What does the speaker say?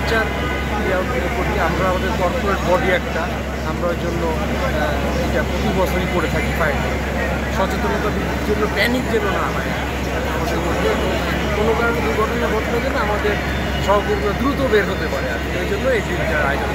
Culture করতে আমরা আমাদের কর্পোরেট বডি একটা, আমরা ওই জন্য এটা প্রতি বছরই করে থাকি ফাইন। সচেতনতা বৃদ্ধির জন্য প্যানিক যেন না হয় আমাদের মধ্যে, কোনো কারণে দুর্ঘটনা ঘটলে যেন আমাদের সহকর্মীরা দ্রুত বের হতে পারে আর কি। ওই জন্য এই দিনটার আয়োজন।